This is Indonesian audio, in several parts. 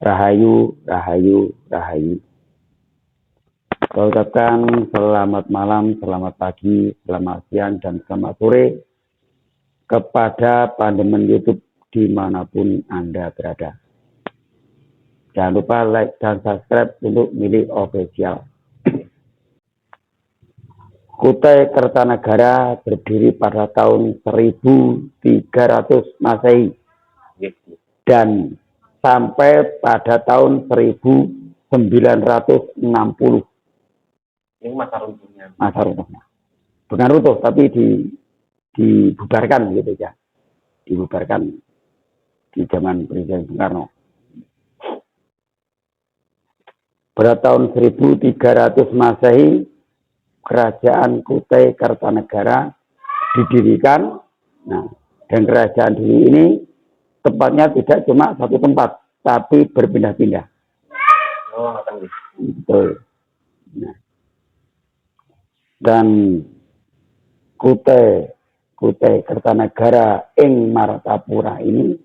Rahayu, Rahayu, Rahayu. Saya ucapkan selamat malam, selamat pagi, selamat siang, dan selamat sore kepada pandemen YouTube dimanapun Anda berada. Jangan lupa like dan subscribe untuk Mili Official. Kutai Kertanegara berdiri pada tahun 1300 Masehi dan sampai pada tahun 1960. Ini masa runtuhnya. Masa runtuhnya. Bukan runtuh, tapi dibubarkan gitu ya. Dibubarkan di zaman Presiden Bung Karno. Pada tahun 1300 Masehi, Kerajaan Kutai Kertanegara didirikan. Nah, dan kerajaan dulu ini tempatnya tidak cuma satu tempat, tapi berpindah-pindah. Oh, akan betul. Nah, dan Kutai Kertanegara ing Martapura ini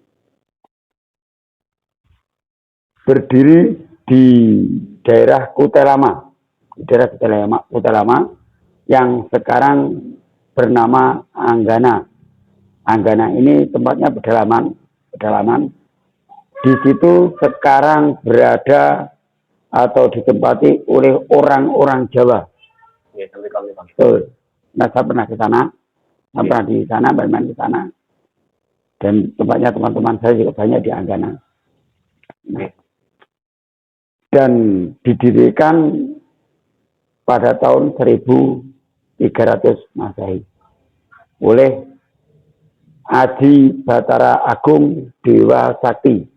berdiri di daerah Kutai Lama, Kutai Lama yang sekarang bernama Anggana. Anggana ini tempatnya pedalaman. Di situ sekarang berada atau ditempati oleh orang-orang Jawa. Ya, betul. Nah, saya pernah ke sana, saya pernah di sana, bermain di sana. Dan tempatnya teman-teman saya juga banyak di Anggana. Nah, dan didirikan pada tahun 1300 Masehi oleh Aji Batara Agung Dewa Sakti.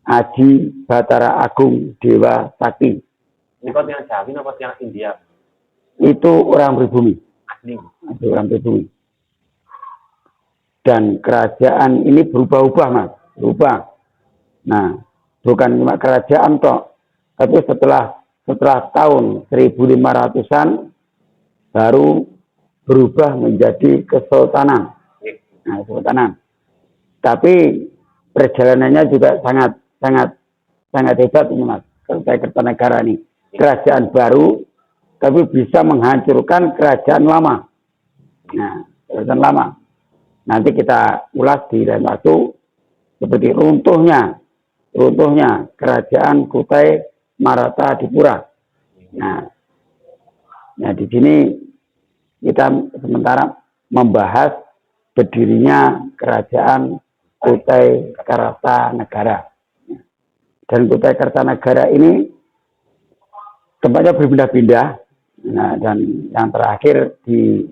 Aji Batara Agung Dewa Sakti. Ini kok yang Jawa apa yang India? Itu orang pribumi. Asli. Orang pribumi. Dan kerajaan ini berubah-ubah, Mas. Berubah. Nah, bukan cuma kerajaan toh, tapi setelah tahun 1500-an baru berubah menjadi kesultanan. Nah, kesultanan. Tapi perjalanannya juga sangat hebat ini, Mas. Kutai Kertanegara ini kerajaan baru, tapi bisa menghancurkan kerajaan lama. Nah, kerajaan lama. Nanti kita ulas di lain waktu seperti runtuhnya kerajaan Kutai Martapura. Nah, di sini kita sementara membahas berdirinya kerajaan Kutai Kertanegara. Dan Kutai Kertanegara ini tempatnya berpindah-pindah. Nah, dan yang terakhir di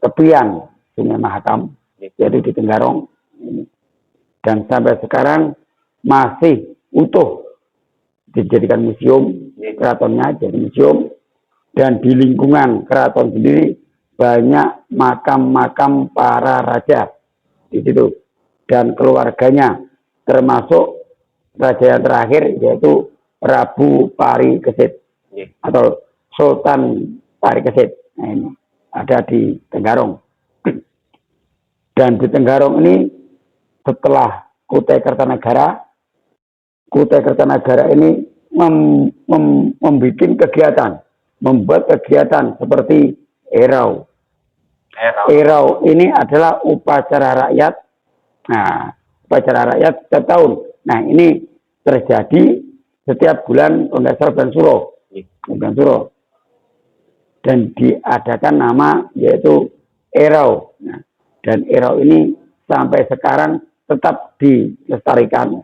tepian Sungai Mahakam, yaitu di Tenggarong. Dan sampai sekarang masih utuh, dijadikan museum, keratonnya jadi museum. Dan di lingkungan keraton sendiri banyak makam-makam para raja di situ dan keluarganya, termasuk raja yang terakhir yaitu Prabu Parikesit atau Sultan Parikesit. Nah, ini ada di Tenggarong. Dan di Tenggarong ini setelah Kutai Kertanegara ini membuat kegiatan seperti Erau. Erau ini adalah upacara rakyat. Nah, upacara rakyat setiap tahun. Nah, ini terjadi setiap bulan bulan Suro. Dan diadakan nama yaitu Erau. Nah, dan Erau ini sampai sekarang tetap dilestarikan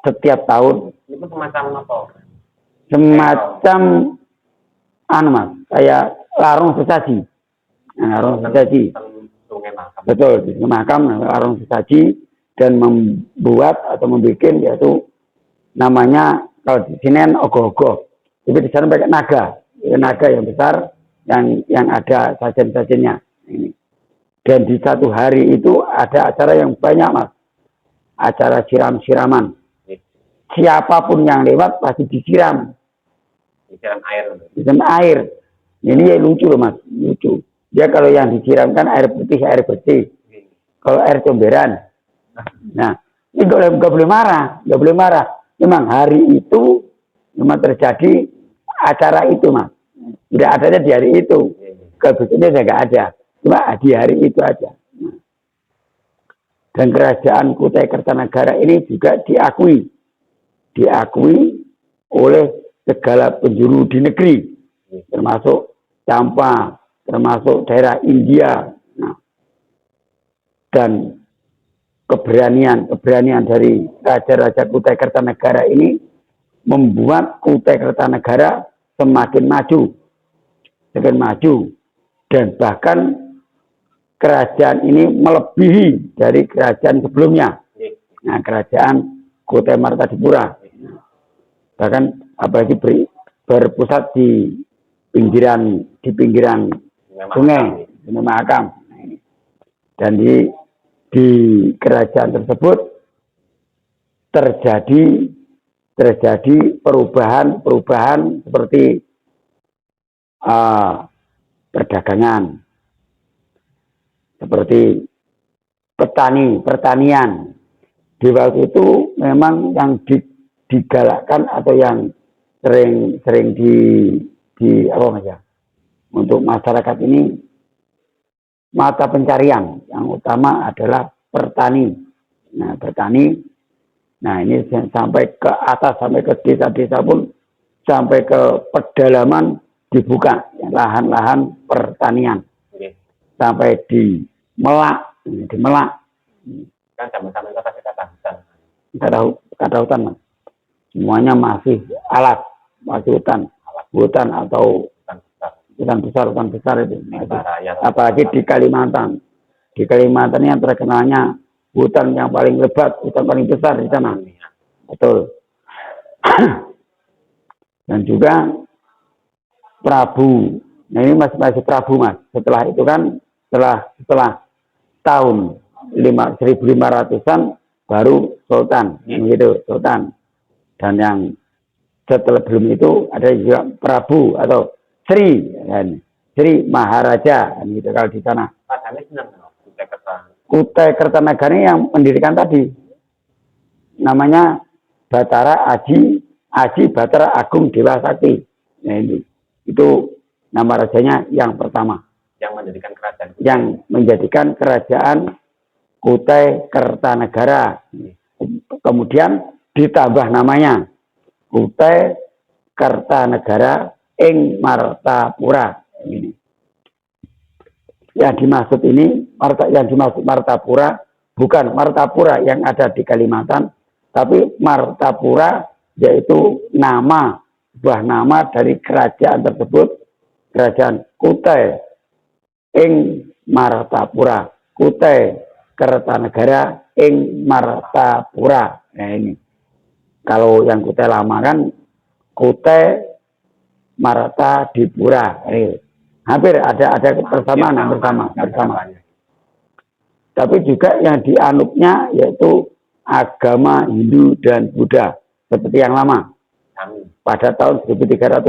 setiap tahun. Itu semacam apa? Semacam Mas, kayak larung sesaji. Nah, larung sesaji. Betul, di makam larung sesaji dan membuat yaitu namanya kalau di sini ogoh-ogoh. Tapi di sana pakai naga yang besar yang ada sajen-sajennya. Ini. Dan di satu hari itu ada acara yang banyak, Mas. Acara siram-siraman. Siapapun yang lewat pasti disiram. Disiram air. Ini ya lucu loh, Mas. Lucu. Dia kalau yang disiramkan air putih, air bersih. Kalau air comberan. Nah, ini nggak boleh marah. memang hari itu memang terjadi acara itu, Mas. Tidak adanya di hari itu. Kebetulannya saya nggak ada. Cuma di hari itu aja. Dan kerajaan Kutai Kertanegara ini juga diakui oleh segala penjuru di negeri, termasuk Campa, termasuk daerah India. Nah, dan keberanian dari raja-raja Kutai Kertanegara ini membuat Kutai Kertanegara semakin maju, dan bahkan kerajaan ini melebihi dari kerajaan sebelumnya. Nah, kerajaan Kutai Martadipura, bahkan apalagi berpusat di pinggiran sungai Mahakam. Dan di kerajaan tersebut terjadi perubahan seperti perdagangan, seperti pertanian. Di waktu itu memang yang digalakkan atau yang sering di apa Mas ya, untuk masyarakat ini mata pencarian yang utama adalah bertani. Nah, ini sampai ke atas, sampai ke desa-desa pun, sampai ke pedalaman dibuka lahan-lahan pertanian. Sampai di Melak. Kan zaman-zaman kata hutan. Kata hutan, Mas. Semuanya masih masih hutan atau hutan besar itu. Apalagi di Kalimantan. Di Kalimantan yang terkenalnya hutan yang paling lebat, hutan paling besar di sana. Betul. Dan juga Prabu. Nah, ini masih Prabu, Mas. Setelah itu kan, setelah tahun 1500-an baru Sultan, gitu, Sultan. Dan yang setelah belum itu ada juga Prabu atau Sri Maharaja, gitu kalau di sana. Kutai Kertanegara yang mendirikan tadi namanya Batara Aji Batara Agung Dewa Sakti. Nah, ini itu nama rajanya yang pertama. Yang menjadikan kerajaan Kutai Kertanegara. Kemudian ditambah namanya Kutai Kertanegara ing Martapura. Ini. Yang dimaksud Martapura bukan Martapura yang ada di Kalimantan, tapi Martapura yaitu sebuah nama dari kerajaan tersebut, kerajaan Kutai ing Martapura, Kutai Kertanegara ing Martapura. Nah, ini kalau yang Kutai lama kan Kutai Martadipura. Hampir ada persamaan bersama. Tapi juga yang dianutnya yaitu agama Hindu dan Buddha seperti yang lama pada tahun 1300.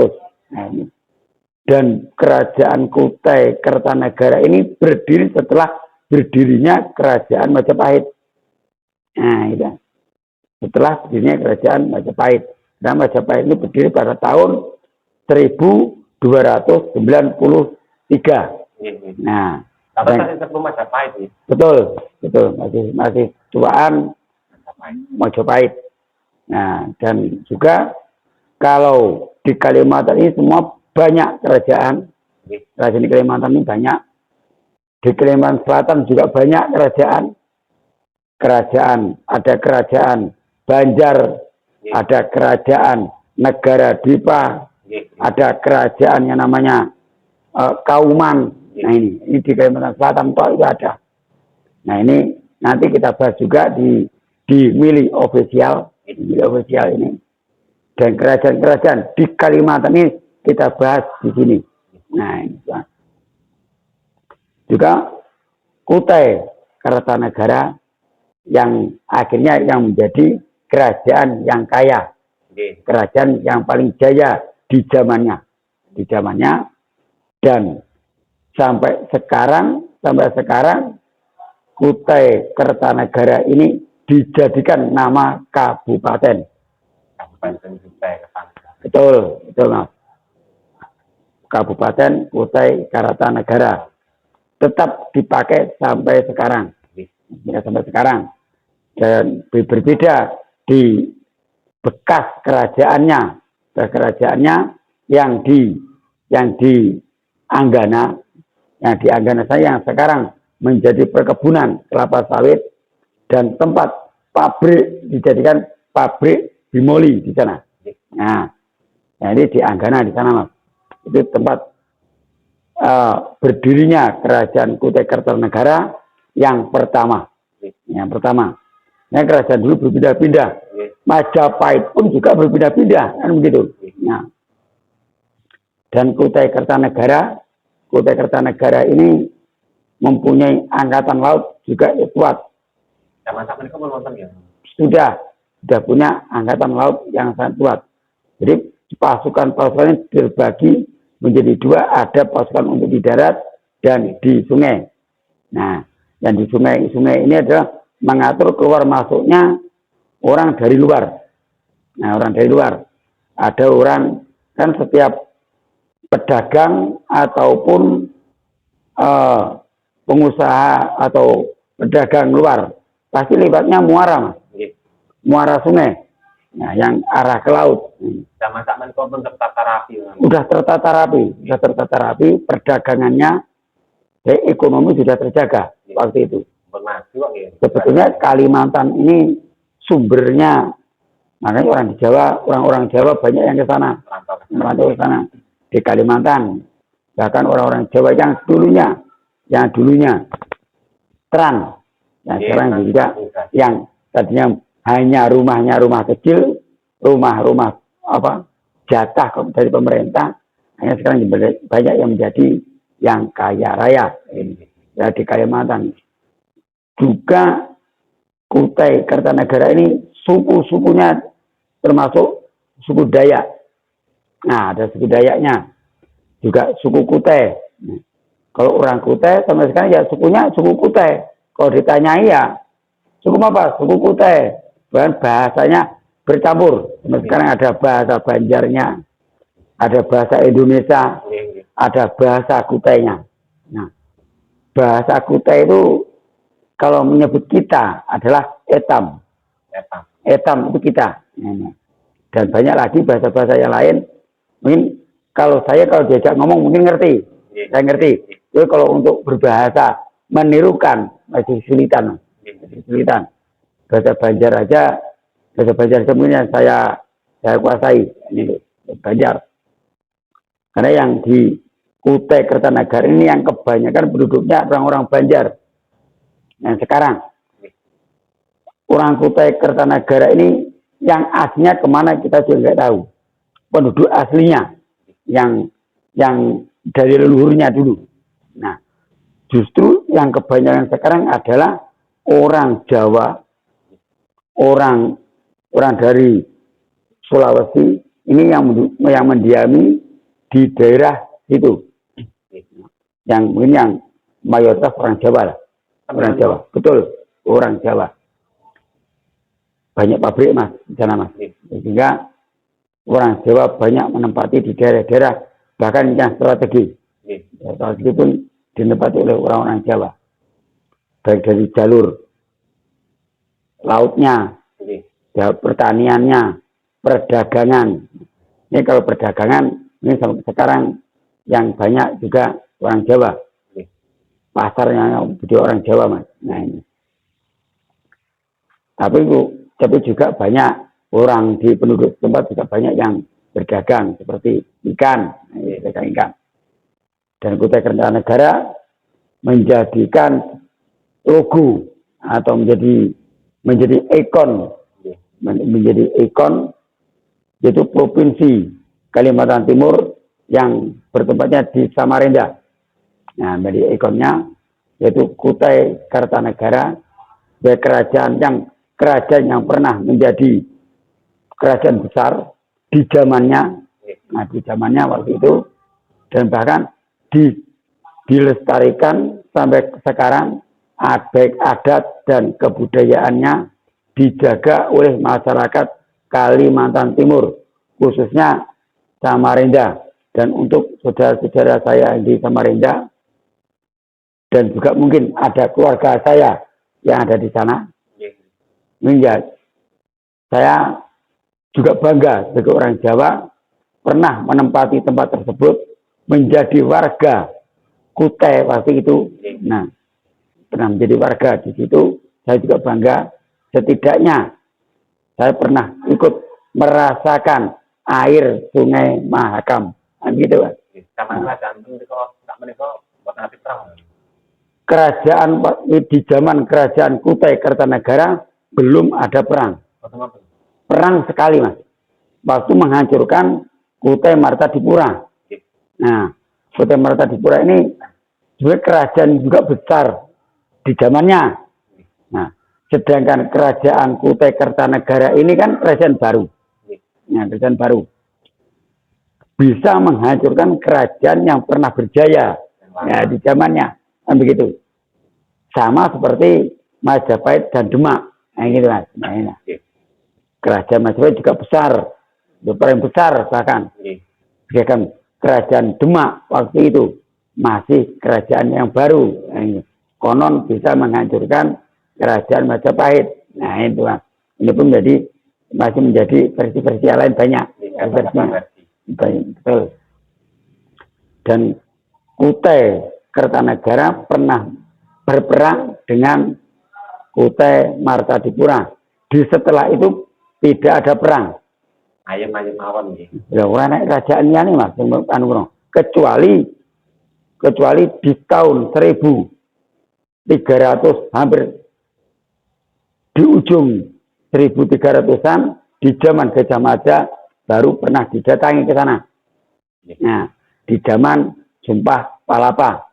Nah, ini. Dan kerajaan Kutai Kertanegara ini berdiri setelah berdirinya kerajaan Majapahit. Nah, itu. Setelah berdirinya kerajaan Majapahit. Dan Majapahit ini berdiri pada tahun 1293. Nah, sebelum Majapahit. Betul, masih tuaan Majapahit. Nah, dan juga kalau di Kalimantan ini semua banyak kerajaan di Kalimantan ini banyak. Di Kalimantan Selatan juga banyak kerajaan. Ada kerajaan Banjar, ada kerajaan Negara Dipa, ada kerajaan yang namanya Kauman. Nah, ini di Kalimantan Selatan itu ada. Nah, ini nanti kita bahas juga di Mili Official ini. Dan kerajaan-kerajaan di Kalimantan ini kita bahas di sini. Nah, ini juga Kutai Kertanegara yang akhirnya yang menjadi kerajaan yang kaya, kerajaan yang paling jaya di zamannya, dan sampai sekarang Kutai Kertanegara ini dijadikan nama kabupaten. Betul, betul Mas. Kabupaten Kutai Kartanegara tetap dipakai sampai sekarang, ya, sampai sekarang, dan berbeda di bekas kerajaannya yang di Anggana, saya yang sekarang menjadi perkebunan kelapa sawit dan tempat pabrik dijadikan pabrik bimoli di sana. Nah, ini di Anggana di sana Mas. Itu tempat berdirinya kerajaan Kutai Kartanegara yang pertama. Nah, kerajaan dulu berpindah-pindah. Majapahit pun juga berpindah-pindah, kan begitu. Nah, dan Kutai Kartanegara ini mempunyai angkatan laut juga kuat. Sudah punya angkatan laut yang sangat kuat. Jadi pasukan-pasukannya terbagi menjadi dua, ada pasukan untuk di darat dan di sungai. Nah, yang di sungai ini adalah mengatur keluar masuknya orang dari luar. Nah, orang dari luar. Ada orang, kan setiap pedagang ataupun pengusaha atau pedagang luar pasti lewatnya muara, Mas. Muara sungai. Nah, yang arah ke laut. Udah tertata rapi, perdagangannya, ekonomi sudah terjaga waktu itu. Sebetulnya Kalimantan ini sumbernya, makanya orang-orang Jawa banyak yang ke sana, merantau ke sana di Kalimantan. Bahkan orang-orang Jawa yang dulunya terang, yang sekarang juga yang tadinya hanya rumah kecil, rumah jatah dari pemerintah, hanya sekarang banyak yang menjadi yang kaya raya ya di Kalimantan. Juga Kutai Kartanegara ini suku-sukunya termasuk suku Dayak. Nah, ada suku Dayaknya, juga suku Kutai. Kalau orang Kutai sampai sekarang ya sukunya suku Kutai. Kalau ditanyai ya suku apa? Suku Kutai. Bahkan bahasanya bercampur. Sekarang ada bahasa Banjarnya, ada bahasa Indonesia, ada bahasa Kutainya. Nah, bahasa Kutai itu kalau menyebut kita adalah etam. Etam itu kita. Dan banyak lagi bahasa-bahasa yang lain. Mungkin kalau diajak ngomong mungkin ngerti. Saya ngerti. Jadi kalau untuk berbahasa menirukan masih kesulitan. Bahasa Banjar mungkin yang saya kuasai, ini Banjar. Karena yang di Kutai Kartanegara ini yang kebanyakan penduduknya orang-orang Banjar. Yang sekarang orang Kutai Kartanegara ini yang aslinya kemana kita juga nggak tahu. Penduduk aslinya yang dari leluhurnya dulu. Nah, justru yang kebanyakan sekarang adalah orang Jawa, orang dari Sulawesi ini yang mendiami di daerah itu, yang mungkin yang mayoritas orang Jawa lah, orang Jawa, betul, orang Jawa. Banyak pabrik Mas di sana Mas, sehingga orang Jawa banyak menempati di daerah-daerah bahkan yang strategi pun ditempati oleh orang-orang Jawa, baik dari jalur lautnya, pertaniannya, perdagangan. Ini kalau perdagangan ini sampai sekarang yang banyak juga orang Jawa, pasarnya jadi orang Jawa Mas. Nah ini. Tapi juga banyak orang di penduduk tempat juga banyak yang berdagang seperti ikan. Dan Kutai Kartanegara menjadikan logo atau menjadi ikon yaitu provinsi Kalimantan Timur yang bertempatnya di Samarinda. Nah, menjadi ikonnya yaitu Kutai Kartanegara, kerajaan yang pernah menjadi kerajaan besar di zamannya. Nah, di zamannya waktu itu, dan bahkan dilestarikan sampai sekarang, baik adat dan kebudayaannya dijaga oleh masyarakat Kalimantan Timur, khususnya Samarinda, dan untuk saudara-saudara saya di Samarinda, dan juga mungkin ada keluarga saya yang ada di sana. Saya juga bangga sebagai orang Jawa pernah menempati tempat tersebut, menjadi warga Kutai waktu itu. Nah, pernah menjadi warga di situ. Saya juga bangga. Setidaknya saya pernah ikut merasakan air Sungai Mahakam. Nah, gitu, Pak. Kerajaan di zaman kerajaan Kutai Kartanegara belum ada perang. Perang sekali, Mas. Waktu menghancurkan Kutai Martadipura. Nah, Kutai Martadipura ini juga kerajaan juga besar di zamannya. Nah, sedangkan kerajaan Kutai Kartanegara ini kan kerajaan baru. Nah, kerajaan baru. Bisa menghancurkan kerajaan yang pernah berjaya ya, di zamannya. Kan begitu. Sama seperti Majapahit dan Demak. Nah, gitu, Mas. Nah, kerajaan Majapahit juga besar. Itu paling besar bahkan. Sedangkan kerajaan Demak waktu itu masih kerajaan yang baru. Nah, konon bisa menghancurkan kerajaan Majapahit. Nah, itu, Mas. Ini pun masih menjadi versi-versi yang lain banyak. Betul. Dan Kutai Kartanegara pernah berperang dengan Kutai Martadipura. Di setelah itu tidak ada perang. Ayam-ayam mawon nggih. Ya ora nek kerajaan liyane Mas, kecuali di tahun 1300 hampir di ujung 1300-an di zaman Gajah Mada baru pernah didatangi ke sana. Nah, di zaman Sumpah Palapa.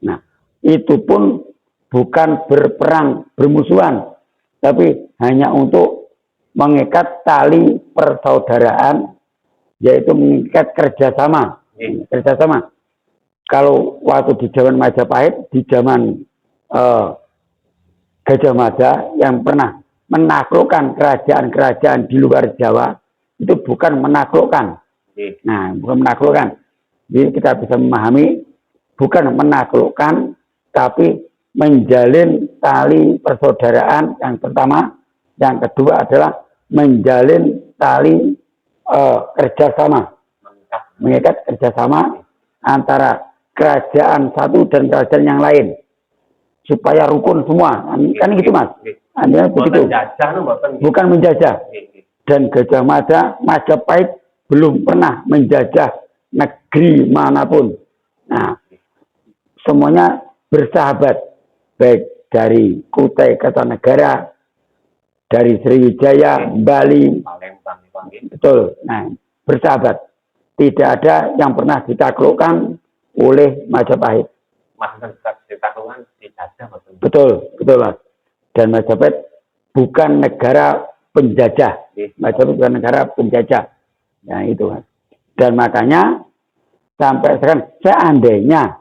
Nah, itu pun bukan berperang bermusuhan, tapi hanya untuk mengikat tali persaudaraan, yaitu mengikat kerjasama. Kerjasama. Kalau waktu di zaman Majapahit, di zaman Gajah Mada yang pernah menaklukkan kerajaan-kerajaan di luar Jawa, itu bukan menaklukkan. Nah, bukan menaklukkan. Jadi kita bisa memahami, bukan menaklukkan, tapi menjalin tali persaudaraan yang pertama. Yang kedua adalah menjalin tali kerjasama. Mengikat kerjasama antara kerajaan satu dan kerajaan yang lain. Supaya rukun semua. Kan gitu, Mas. Artinya begitu. Bukan menjajah. Dan Gajah Mada, Majapahit belum pernah menjajah negeri manapun. Nah, semuanya bersahabat, baik dari Kutai Kartanegara, dari Sriwijaya, Bali, betul. Nah, bersahabat. Tidak ada yang pernah ditaklukkan oleh Majapahit. Betul, betul, Mas. Dan Majapahit bukan negara penjajah. Majapahit bukan negara penjajah. Nah, itu, Mas. Dan makanya sampai sekarang seandainya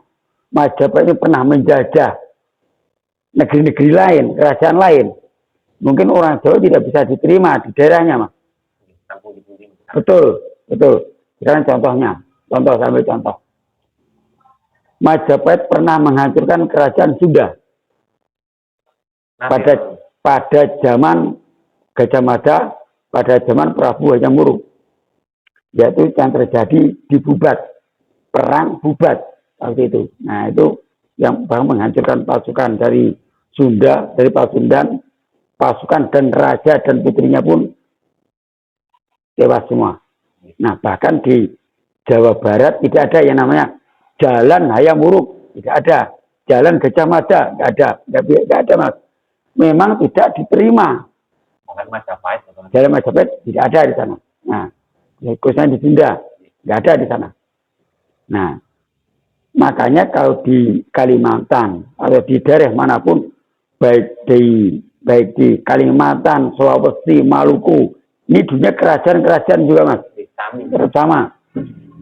Majapahit itu pernah menjajah negeri-negeri lain, kerajaan lain, mungkin orang Jawa tidak bisa diterima di daerahnya, Mas. Betul, betul. Sekarang contohnya, sambil contoh. Majapahit pernah menghancurkan kerajaan Sunda pada zaman Gajah Mada, pada zaman Prabu Hayam Wuruk. Yaitu yang terjadi di Bubat, perang Bubat waktu itu. Nah, itu yang menghancurkan pasukan dari Sunda, dari Pasundan, pasukan dan raja dan putrinya pun tewas semua. Nah, bahkan di Jawa Barat tidak ada yang namanya Jalan Hayam Wuruk, tidak ada. Jalan Gajah Mada, tidak ada. Tidak ada, Mas. Memang tidak diterima. Jalan Majapahit tidak ada di sana. Nah, khususnya di Sunda, tidak ada di sana. Nah, makanya kalau di Kalimantan atau di daerah manapun, baik di Kalimantan, Sulawesi, Maluku, ini dunia kerajaan-kerajaan juga, Mas. Bersama.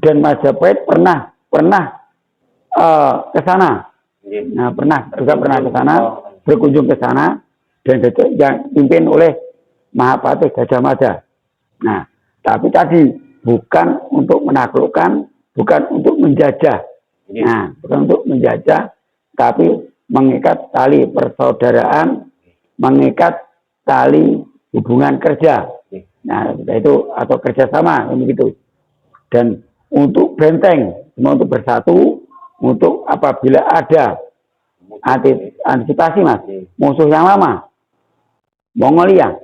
Dan Majapahit pernah ke sana. Nah, pernah ke sana, berkunjung ke sana, dan yang dipimpin oleh Mahapatih Gajah Mada. Nah, tapi tadi bukan untuk menaklukkan, bukan untuk menjajah. Nah, bukan untuk menjajah, tapi mengikat tali persaudaraan, mengikat tali hubungan kerja. Nah, itu atau kerjasama begitu. Dan untuk benteng, semua untuk bersatu, untuk apabila ada antisipasi mas, musuh yang lama, Mongolia.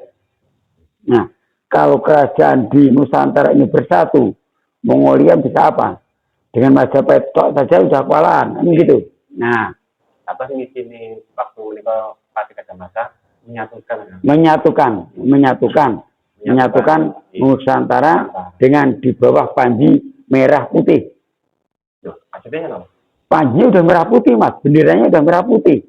Nah, kalau kerajaan di Nusantara ini bersatu, Mongolia bisa apa? Dengan Majapahit tok saja sudah kewalahan, gitu. Nah, apa sih sini waktu Niko Pati Kacamata menyatukan Nusantara dengan di bawah panji merah putih. Maksudnya apa? Panji udah merah putih mas, benderanya udah merah putih.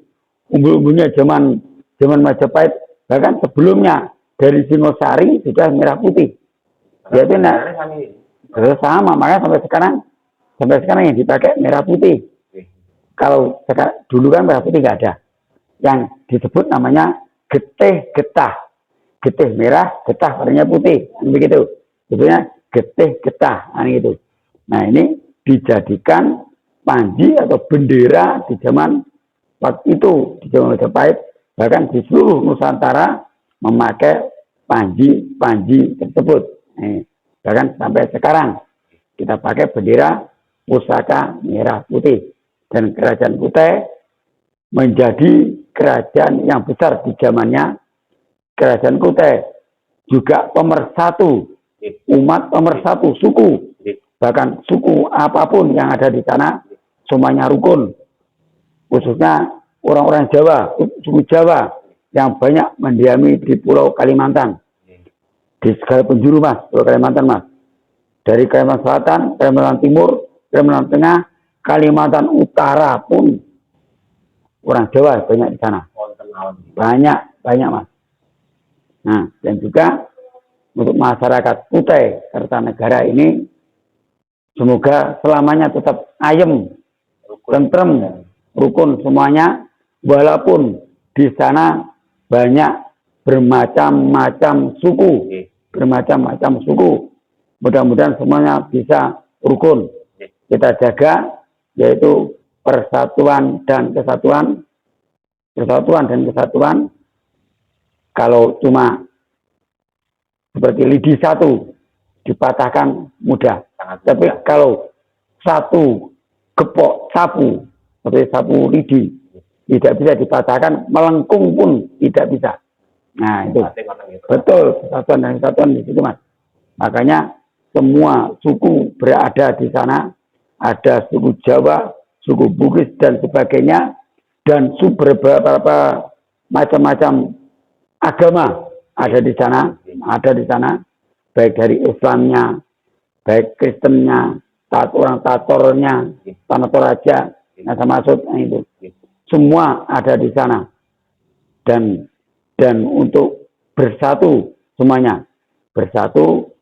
Umbul-umbulnya zaman Majapahit, bahkan sebelumnya dari Singosari sudah merah putih. Jadi sama, makanya sampai sekarang yang dipakai merah putih. Kalau dulu kan merah putih nggak ada. Yang disebut namanya getih getah. Getih merah, getah warnanya putih. Begitu. Sebetulnya getih getah. Nah ini dijadikan panji atau bendera di zaman waktu itu, di zaman Majapahit. Bahkan di seluruh Nusantara memakai panji tersebut. Bahkan sampai sekarang kita pakai bendera pusaka merah putih. Dan kerajaan Kutai menjadi kerajaan yang besar di zamannya. Kerajaan Kutai juga pemersatu umat, pemersatu suku. Bahkan suku apapun yang ada di sana semuanya rukun. Khususnya orang-orang Jawa, suku Jawa yang banyak mendiami di Pulau Kalimantan. Di segala penjuru mas, Pulau Kalimantan mas. Dari Kalimantan Selatan, Kalimantan Timur, Kalimantan Tengah, Kalimantan Utara pun orang Jawa banyak di sana. Banyak mas. Nah, dan juga untuk masyarakat Kutai Kartanegara ini semoga selamanya tetap ayem, tentrem, rukun semuanya, walaupun di sana banyak bermacam-macam suku, Mudah-mudahan semuanya bisa rukun. Kita jaga yaitu persatuan dan kesatuan. Kalau cuma seperti lidi satu dipatahkan mudah. Tapi kalau satu gepok sapu, seperti sapu lidi, tidak bisa dipatahkan, melengkung pun tidak bisa. Nah itu betul, persatuan dan kesatuan di situ mas. Makanya semua suku berada di sana. Ada suku Jawa, suku Bugis dan sebagainya, dan beberapa macam-macam agama ada di sana, baik dari Islamnya, baik Kristennya, orang Tatornya, Toraja, Masud, itu semua ada di sana, dan untuk bersatu semuanya, bersatu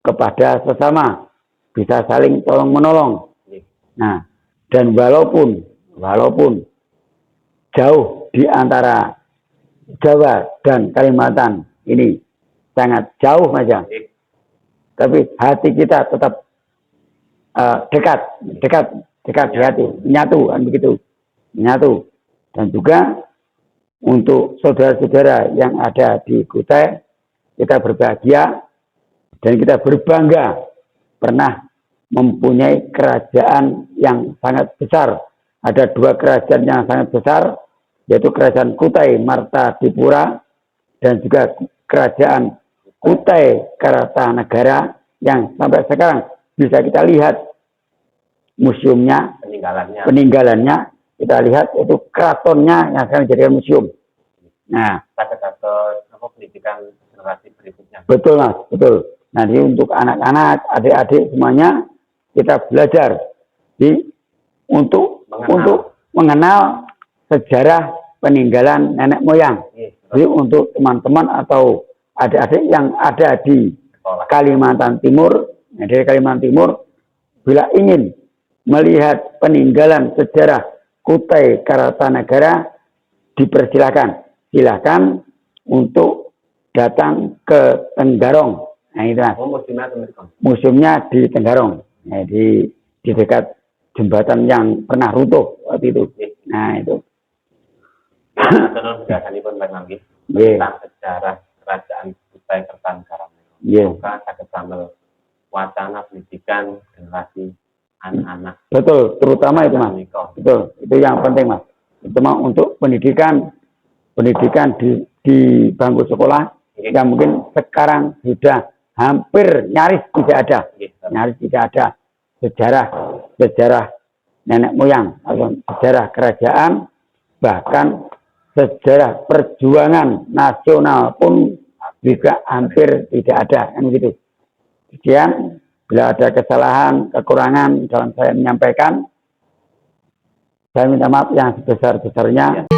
kepada sesama, bisa saling tolong menolong. Nah, dan walaupun jauh di antara Jawa dan Kalimantan ini sangat jauh saja, tapi hati kita tetap dekat di hati, menyatu. Dan juga untuk saudara-saudara yang ada di Kutai, kita berbahagia dan kita berbangga pernah mempunyai kerajaan yang sangat besar. Ada dua kerajaan yang sangat besar, yaitu kerajaan Kutai Martadipura dan juga kerajaan Kutai Kartanegara yang sampai sekarang bisa kita lihat museumnya, peninggalannya kita lihat, itu keratonnya yang akan dijadikan museum. Nah, pendidikan generasi berikutnya. Betul mas, betul. Nanti untuk anak-anak, adik-adik semuanya kita belajar untuk mengenal sejarah peninggalan nenek moyang. Jadi untuk teman-teman atau adik-adik yang ada di Kalimantan Timur, dari Kalimantan Timur, bila ingin melihat peninggalan sejarah Kutai Kartanegara, silakan untuk datang ke Tenggarong, Nah itu mas. Oh, musimnya teman. Museumnya di Tenggarong, nah, di dekat jembatan yang pernah runtuh waktu itu. Nah itu. Terus biasanya pun lagi tentang sejarah kerajaan Kutai Kertanegara. Maka sakit sambil wacana pendidikan generasi anak-anak. Betul, terutama itu mas. Betul, itu yang penting mas. Terutama untuk pendidikan di bangku sekolah yang mungkin sekarang sudah hampir nyaris tidak ada sejarah nenek moyang atau sejarah kerajaan, bahkan sejarah perjuangan nasional pun juga hampir tidak ada, kan begitu. Sekian, bila ada kesalahan, kekurangan dalam saya menyampaikan, saya minta maaf yang sebesar-besarnya.